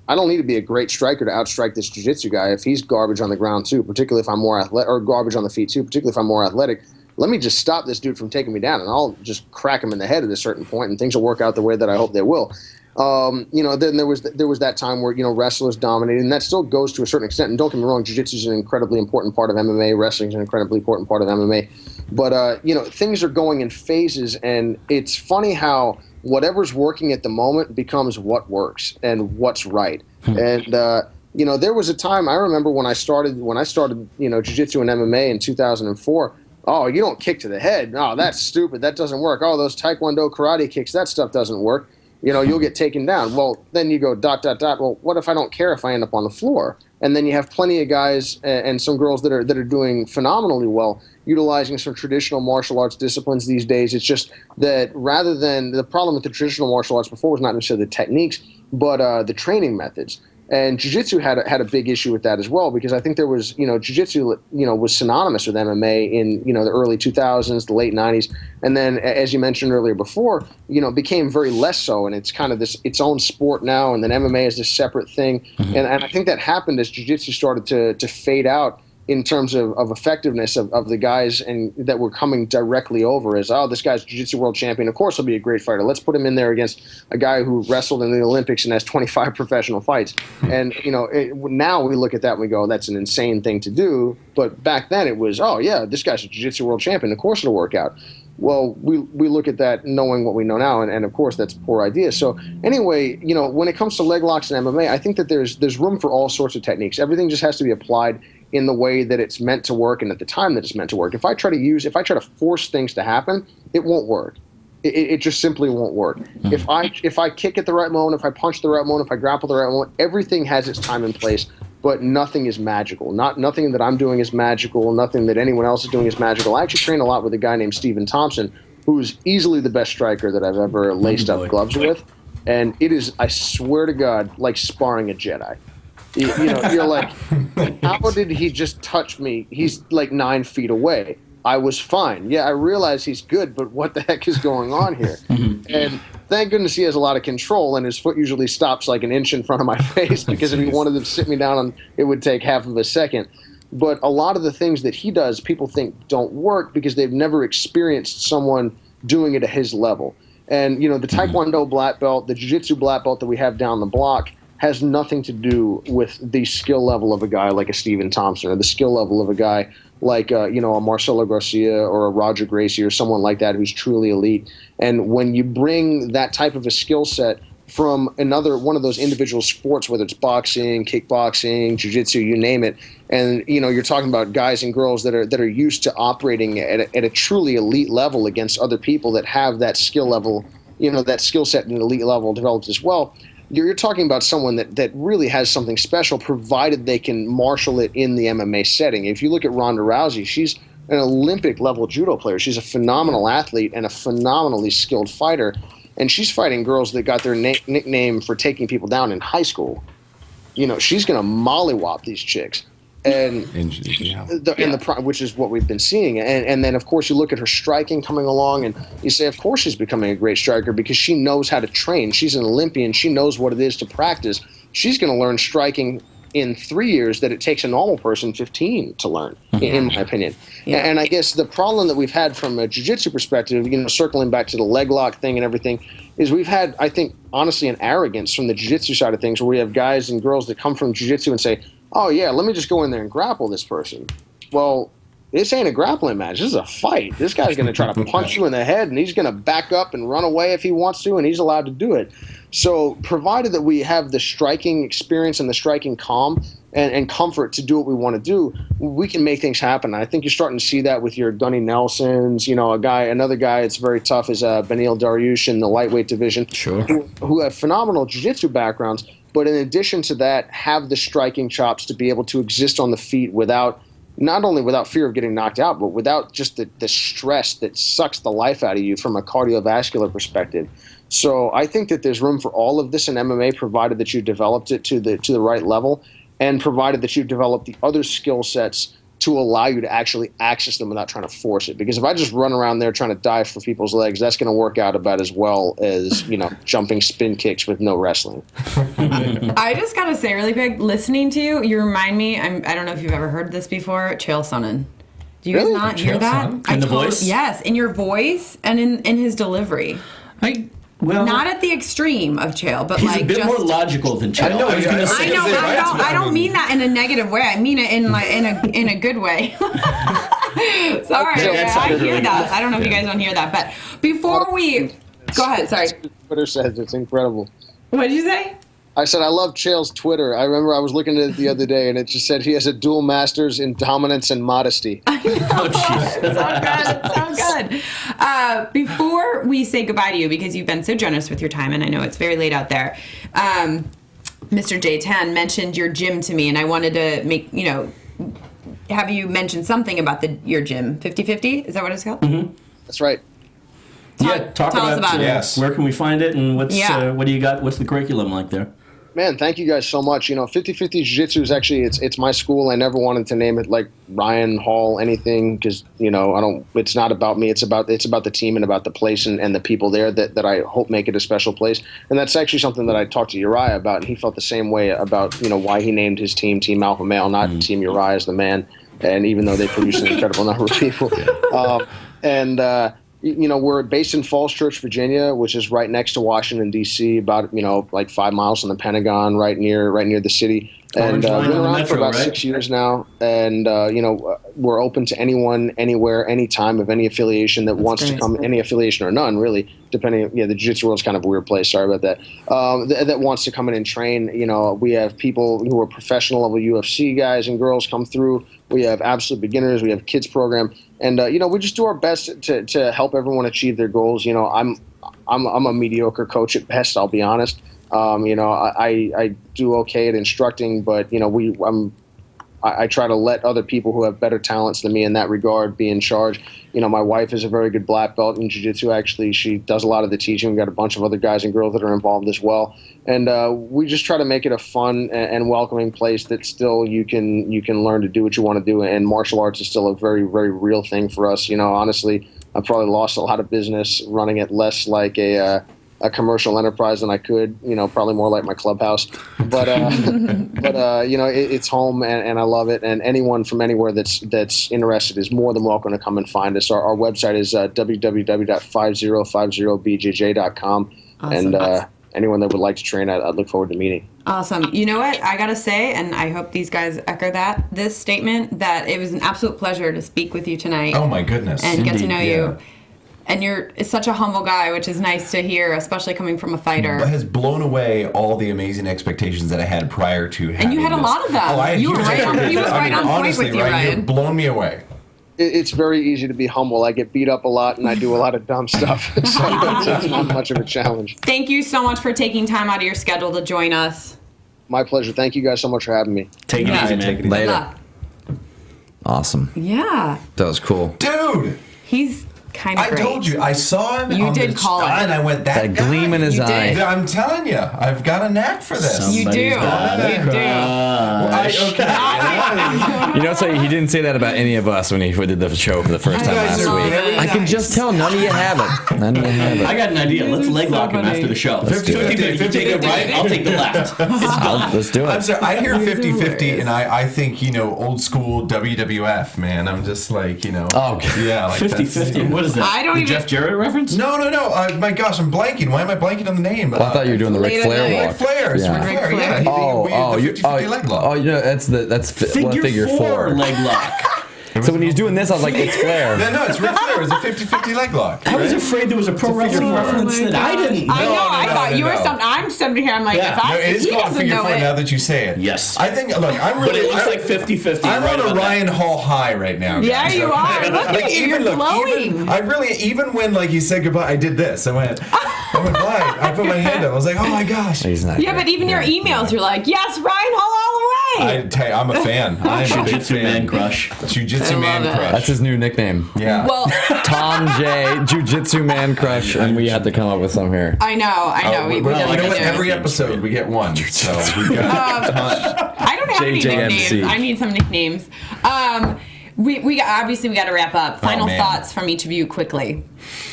Speaker 6: I don't need to be a great striker to outstrike this jiu-jitsu guy. If he's garbage on the ground too, particularly if I'm more athletic, or garbage on the feet too, particularly if I'm more athletic, let me just stop this dude from taking me down, and I'll just crack him in the head at a certain point, and things will work out the way that I hope they will. Then there was that time where wrestlers dominated, and that still goes to a certain extent. And don't get me wrong, jiu-jitsu is an incredibly important part of MMA. Wrestling is an incredibly important part of MMA. But things are going in phases, and it's funny how whatever's working at the moment becomes what works and what's right. And there was a time I remember when I started jiu-jitsu and MMA in 2004. Oh, you don't kick to the head. No, that's stupid. That doesn't work. Oh, those taekwondo karate kicks, that stuff doesn't work. you'll get taken down. Well, then you go ... Well, what if I don't care if I end up on the floor? And then you have plenty of guys and some girls that are doing phenomenally well, utilizing some traditional martial arts disciplines these days. It's just that rather than the problem with the traditional martial arts before was not necessarily the techniques, but the training methods. And jiu-jitsu had a big issue with that as well, because I think there was, jiu-jitsu, was synonymous with MMA in, the early 2000s, the late 90s. And then, as you mentioned earlier before, became very less so. And it's kind of its own sport now. And then MMA is this separate thing. And I think that happened as jiu-jitsu started to fade out in terms of effectiveness of the guys and that were coming directly over as, this guy's jiu-jitsu world champion. Of course he'll be a great fighter. Let's put him in there against a guy who wrestled in the Olympics and has 25 professional fights. And, now we look at that and we go, that's an insane thing to do. But back then it was, this guy's a jiu-jitsu world champion. Of course it'll work out. Well, we look at that knowing what we know now, and of course that's a poor idea. So anyway, when it comes to leg locks and MMA, I think that there's room for all sorts of techniques. Everything just has to be applied in the way that it's meant to work and at the time that it's meant to work. If I try to force things to happen, it won't work. It just simply won't work. If I kick at the right moment, if I punch the right moment, if I grapple the right moment, everything has its time and place, but nothing is magical. Nothing that I'm doing is magical. Nothing that anyone else is doing is magical. I actually train a lot with a guy named Stephen Thompson, who's easily the best striker that I've ever laced up gloves with. And it is, I swear to God, like sparring a Jedi. You're like, how did he just touch me? He's like 9 feet away. I was fine. Yeah, I realize he's good, but what the heck is going on here? And thank goodness he has a lot of control, and his foot usually stops like an inch in front of my face, because if he wanted to sit me down, it would take half of a second. But a lot of the things that he does, people think don't work because they've never experienced someone doing it at his level. And, the Taekwondo black belt, the Jiu-Jitsu black belt that we have down the block has nothing to do with the skill level of a guy like a Stephen Thompson, or the skill level of a guy like a Marcelo Garcia or a Roger Gracie or someone like that who's truly elite. And when you bring that type of a skill set from one of those individual sports, whether it's boxing, kickboxing, jiu-jitsu, you name it, and you're talking about guys and girls that are used to operating at a truly elite level against other people that have that skill level, that skill set at an elite level developed as well. You're talking about someone that really has something special, provided they can marshal it in the MMA setting. If you look at Ronda Rousey, she's an Olympic-level judo player. She's a phenomenal athlete and a phenomenally skilled fighter, and she's fighting girls that got their nickname for taking people down in high school. She's going to mollywop these chicks. Which is what we've been seeing. And then, of course, you look at her striking coming along, and you say, of course she's becoming a great striker because she knows how to train. She's an Olympian. She knows what it is to practice. She's going to learn striking in 3 years that it takes a normal person 15 to learn, in my opinion. Yeah. And I guess the problem that we've had from a jiu-jitsu perspective, circling back to the leg lock thing and everything, is we've had, I think, honestly, an arrogance from the jiu-jitsu side of things, where we have guys and girls that come from jiu-jitsu and say, oh, yeah, let me just go in there and grapple this person. Well, this ain't a grappling match. This is a fight. This guy's going to try to punch you in the head, and he's going to back up and run away if he wants to, and he's allowed to do it. So provided that we have the striking experience and the striking calm and comfort to do what we want to do, we can make things happen. I think you're starting to see that with your Gunny Nelsons. Another guy that's very tough is Beneil Dariush in the lightweight division,
Speaker 2: sure,
Speaker 6: who have phenomenal jiu-jitsu backgrounds, but in addition to that, have the striking chops to be able to exist on the feet not only without fear of getting knocked out, but without just the stress that sucks the life out of you from a cardiovascular perspective. So I think that there's room for all of this in MMA, provided that you developed it to the right level, and provided that you've developed the other skill sets to allow you to actually access them without trying to force it. Because if I just run around there trying to dive for people's legs, that's going to work out about as well as, jumping spin kicks with no wrestling.
Speaker 3: I just got to say really quick, listening to you, you remind me, I don't know if you've ever heard this before, Chael Sonnen. Do you guys not hear that?
Speaker 4: In the voice?
Speaker 3: Yes, in your voice and in his delivery. Not at the extreme of Chael, but
Speaker 4: he's a bit more logical than Chael.
Speaker 3: I don't mean that in a negative way. I mean it in a good way. Sorry, I hear that. I don't know if you guys don't hear that, but before we go ahead, sorry.
Speaker 6: Twitter says it's incredible.
Speaker 3: What did you say?
Speaker 6: I said I love Chael's Twitter. I remember I was looking at it the other day, and it just said he has a dual masters in dominance and modesty.
Speaker 3: I know. So good. Before we say goodbye to you, because you've been so generous with your time, and I know it's very late out there, Mr. J10 mentioned your gym to me, and I wanted to have you mention something about your gym. 50/50? Is that what it's called?
Speaker 4: Mm-hmm.
Speaker 6: That's right.
Speaker 4: Tell us about it.
Speaker 5: Yes.
Speaker 4: Where can we find it, and what do you got? What's the curriculum like there?
Speaker 6: Man, thank you guys so much. 50/50 Jiu-Jitsu is actually it's my school. I never wanted to name it like Ryan Hall anything because I don't. It's not about me. It's about the team and about the place and the people there that I hope make it a special place. And that's actually something that I talked to Uriah about, and he felt the same way about why he named his team Team Alpha Male, not Team Uriah as the man. And even though they produce an incredible number of people, we're based in Falls Church, Virginia, which is right next to Washington D.C. About like 5 miles from the Pentagon, right near the city. And we've been around for about 6 years now. And we're open to anyone, anywhere, anytime of any affiliation that wants to come, any affiliation or none, really, depending. The jiu-jitsu world's kind of a weird place. Sorry about that. That wants to come in and train. We have people who are professional level UFC guys and girls come through. We have absolute beginners. We have a kids program. And we just do our best to help everyone achieve their goals. I'm a mediocre coach at best. I'll be honest. I do okay at instructing, but I try to let other people who have better talents than me in that regard be in charge. My wife is a very good black belt in jiu-jitsu. Actually, she does a lot of the teaching. We've got a bunch of other guys and girls that are involved as well. And we just try to make it a fun and welcoming place that still you can learn to do what you want to do. And martial arts is still a very, very real thing for us. Honestly, I've probably lost a lot of business running it less like a commercial enterprise than I could, probably more like my clubhouse. But it's home and I love it. And anyone from anywhere that's interested is more than welcome to come and find us. Our website is www.5050bjj.com.
Speaker 3: Awesome.
Speaker 6: And anyone that would like to train, I'd look forward to meeting.
Speaker 3: Awesome. You know what? I got to say, and I hope these guys echo this statement, that it was an absolute pleasure to speak with you tonight.
Speaker 5: Oh, my goodness.
Speaker 3: And get to know
Speaker 5: Yeah.
Speaker 3: you. And you're such a humble guy, which is nice to hear, especially coming from a fighter.
Speaker 5: It has blown away all the amazing expectations that I had prior to having
Speaker 3: And you had a lot of them.
Speaker 5: Oh, I had
Speaker 3: You were
Speaker 5: huge
Speaker 3: right on- he was right on point
Speaker 5: honestly,
Speaker 3: with you,
Speaker 5: Ryan.
Speaker 3: Ryan.
Speaker 5: You've blown me away.
Speaker 6: It's very easy to be humble. I get beat up a lot and I do a lot of dumb stuff. So it's not much of a challenge.
Speaker 3: Thank you so much for taking time out of your schedule to join us.
Speaker 6: My pleasure. Thank you guys so much for having me.
Speaker 4: Take it
Speaker 3: Yeah.
Speaker 4: easy, man.
Speaker 5: Take it easy.
Speaker 2: Later.
Speaker 3: Good luck.
Speaker 2: Awesome.
Speaker 3: Yeah.
Speaker 2: That was cool.
Speaker 5: Dude,
Speaker 3: He's kind of
Speaker 5: I
Speaker 3: great.
Speaker 5: told you. I saw him
Speaker 3: You
Speaker 5: on
Speaker 3: did
Speaker 5: the
Speaker 3: call him.
Speaker 5: and I went, that guy.
Speaker 2: Gleam in his
Speaker 3: You
Speaker 2: eye.
Speaker 3: did.
Speaker 5: I'm telling you, I've got a knack for this.
Speaker 3: You do.
Speaker 4: Somebody's got
Speaker 3: You
Speaker 4: it.
Speaker 3: do.
Speaker 2: So he didn't say that about any of us when he did the show for the first time
Speaker 5: guys
Speaker 2: last
Speaker 5: are
Speaker 2: week.
Speaker 5: very
Speaker 2: I can
Speaker 5: nice.
Speaker 2: just tell none of you have it. None of you have
Speaker 4: I
Speaker 2: it.
Speaker 4: got an idea. Let's leg lock him
Speaker 3: funny.
Speaker 4: after the show.
Speaker 5: 50-50.
Speaker 4: You take the right, I'll take the left.
Speaker 2: Let's do
Speaker 5: I'm
Speaker 2: it.
Speaker 5: sorry, I hear 50-50 and I think, old school WWF, man. I'm just like,
Speaker 2: Oh, okay.
Speaker 5: yeah. Like
Speaker 4: 50-50. What is that?
Speaker 3: I don't
Speaker 4: The
Speaker 3: even-
Speaker 4: Jeff Jarrett reference?
Speaker 5: No. My gosh, I'm blanking. Why am I blanking on the name?
Speaker 2: Well, I thought you were doing the Ric
Speaker 3: Late at
Speaker 2: Flair
Speaker 3: night.
Speaker 2: walk.
Speaker 5: Ric Flair. It's
Speaker 2: Yeah.
Speaker 5: Ric Flair,
Speaker 3: Ric
Speaker 5: yeah.
Speaker 3: Flair.
Speaker 5: The 50-50 leg lock.
Speaker 2: That's figure four.
Speaker 4: leg lock.
Speaker 2: So when he's doing this, I was like, it's Flair.
Speaker 5: No, it's Ric Flair. It's a 50-50 leg lock.
Speaker 4: I was afraid there was a pro wrestling reference that I didn't.
Speaker 3: I know. I
Speaker 5: no,
Speaker 3: thought
Speaker 5: no,
Speaker 3: you were
Speaker 5: no.
Speaker 3: something. I'm something here. I'm like,
Speaker 4: Yeah.
Speaker 3: if I,
Speaker 5: No, it is
Speaker 3: he
Speaker 5: called
Speaker 3: doesn't
Speaker 5: figure
Speaker 3: know
Speaker 5: four
Speaker 3: it.
Speaker 5: now that you say it.
Speaker 4: Yes.
Speaker 5: I think, look, I'm
Speaker 4: But
Speaker 5: really.
Speaker 4: it looks like 50-50.
Speaker 5: I'm
Speaker 4: right
Speaker 5: on a
Speaker 4: about that.
Speaker 5: Ryan Hall high right now.
Speaker 3: Yeah,
Speaker 5: guys.
Speaker 3: you are. Look at you. You're glowing.
Speaker 5: Even when he said goodbye, I did this. I went blind. I put my hand up. I was like, oh my gosh.
Speaker 2: He's not
Speaker 3: Yeah,
Speaker 2: good.
Speaker 3: but even your emails, you're like, yes, Ryan Hall all the way.
Speaker 5: I tell you, I'm a fan. I'm a big
Speaker 4: Jiu-Jitsu
Speaker 5: fan.
Speaker 4: man crush.
Speaker 5: Jiu-Jitsu
Speaker 3: I
Speaker 5: man
Speaker 3: love it.
Speaker 5: crush.
Speaker 2: That's his new nickname.
Speaker 5: Yeah.
Speaker 3: Well,
Speaker 2: Tom J, Jiu-Jitsu Man Crush, and we had to come up with some here.
Speaker 3: I know.
Speaker 5: Oh,
Speaker 3: We
Speaker 5: well, you know
Speaker 3: definitely
Speaker 5: what?
Speaker 3: do.
Speaker 5: Every episode we get one. So we got.
Speaker 3: I don't have any
Speaker 2: JJMC.
Speaker 3: nicknames. I need some nicknames. We obviously we got to wrap up. Final
Speaker 5: man.
Speaker 3: thoughts from each of you quickly.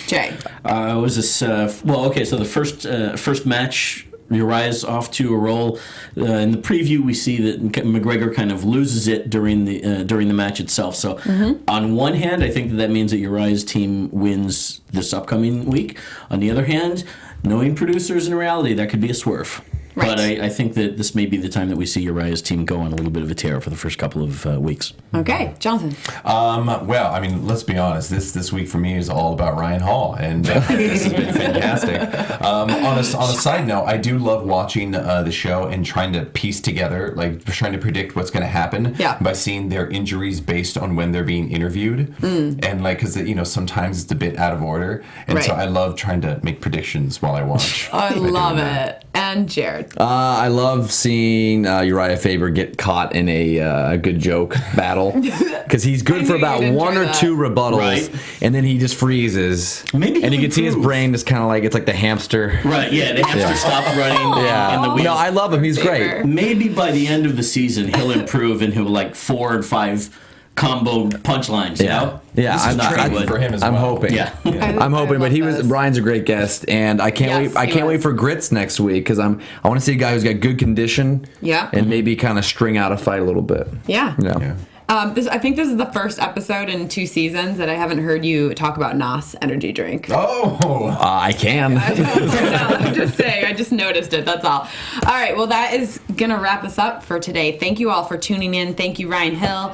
Speaker 3: Jay.
Speaker 4: Was this? Well, okay. So the first match, Uriah's off to a roll. In the preview, we see that McGregor kind of loses it during the match itself. So, on one hand, I think that means that Uriah's team wins this upcoming week. On the other hand, knowing producers in reality, that could be a swerve.
Speaker 3: Right.
Speaker 4: But I think that this may be the time that we see Uriah's team go on a little bit of a tear for the first couple of weeks.
Speaker 3: Okay, Jonathan.
Speaker 5: Well, I mean, let's be honest. This week for me is all about Ryan Hall, and this has been fantastic. On a side note, I do love watching the show and trying to piece together, like trying to predict what's going to happen by seeing their injuries based on when they're being interviewed, and like because sometimes it's a bit out of order, and so I love trying to make predictions while I watch.
Speaker 3: I love it. And Jared.
Speaker 2: I love seeing Uriah Faber get caught in a good joke battle because he's good for about one or two rebuttals, and then he just freezes.
Speaker 4: Maybe
Speaker 2: and you can see his brain just kind of like it's like the hamster.
Speaker 4: Right? Yeah, the hamster stopped running. And the wheels.
Speaker 2: No, I love him. He's great.
Speaker 4: Maybe by the end of the season he'll improve and he'll like 4 and 5 combo punchlines. You know?
Speaker 2: Yeah,
Speaker 4: this is
Speaker 5: I'm for him as well.
Speaker 2: I'm hoping.
Speaker 4: Yeah.
Speaker 2: I'm hoping, but Brian's a great guest, and I can't wait for Grits next week because I want to see a guy who's got good condition, and maybe kind of string out a fight a little bit.
Speaker 3: Yeah.
Speaker 2: Yeah.
Speaker 3: I think this is the first episode in 2 seasons that I haven't heard you talk about NOS energy drink.
Speaker 5: Oh,
Speaker 2: I can.
Speaker 3: I'm just saying. I just noticed it. That's all. All right. Well, that is gonna wrap us up for today. Thank you all for tuning in. Thank you, Ryan Hill.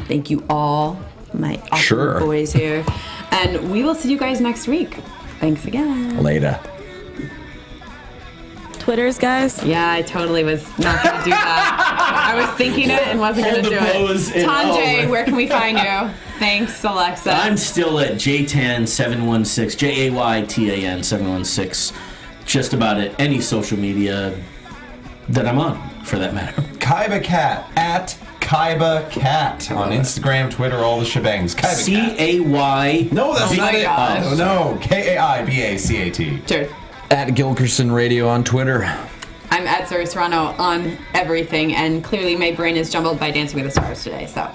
Speaker 3: Thank you all, my awesome boys here, and we will see you guys next week. Thanks again.
Speaker 2: Later.
Speaker 7: Twitters, guys.
Speaker 3: Yeah, I totally was not going to do that. I was thinking it and wasn't going to do it. Tanjay, where can we find you? Thanks, Alexa.
Speaker 4: I'm still at Jaytan716, Jaytan 716, just about at any social media that I'm on, for that matter.
Speaker 5: Kaiba Cat, at Kaiba Cat on Instagram, Twitter, all the shebangs. Kaiba
Speaker 4: C-A-Y.
Speaker 5: No, that's not it.
Speaker 3: gosh.
Speaker 5: No, K-A-I-B-A-C-A-T.
Speaker 3: Sure.
Speaker 2: At Gilkerson Radio on Twitter.
Speaker 3: I'm at Suri Serano on everything, and clearly my brain is jumbled by Dancing with the Stars today, so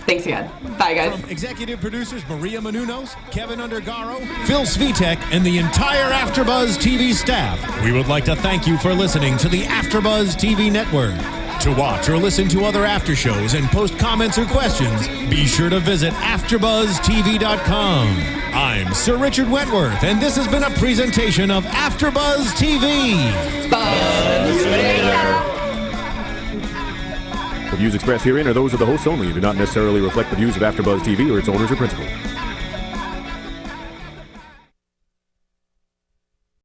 Speaker 3: thanks again. Bye, guys.
Speaker 1: From executive producers Maria Menounos, Kevin Undergaro, Phil Svitek, and the entire AfterBuzz TV staff, we would like to thank you for listening to the AfterBuzz TV network. To watch or listen to other after shows and post comments or questions, be sure to visit AfterBuzzTV.com. I'm Sir Richard Wentworth, and this has been a presentation of AfterBuzz TV.
Speaker 3: Buzz Radio.
Speaker 8: The views expressed herein are those of the hosts only and do not necessarily reflect the views of AfterBuzz TV or its owners or principals.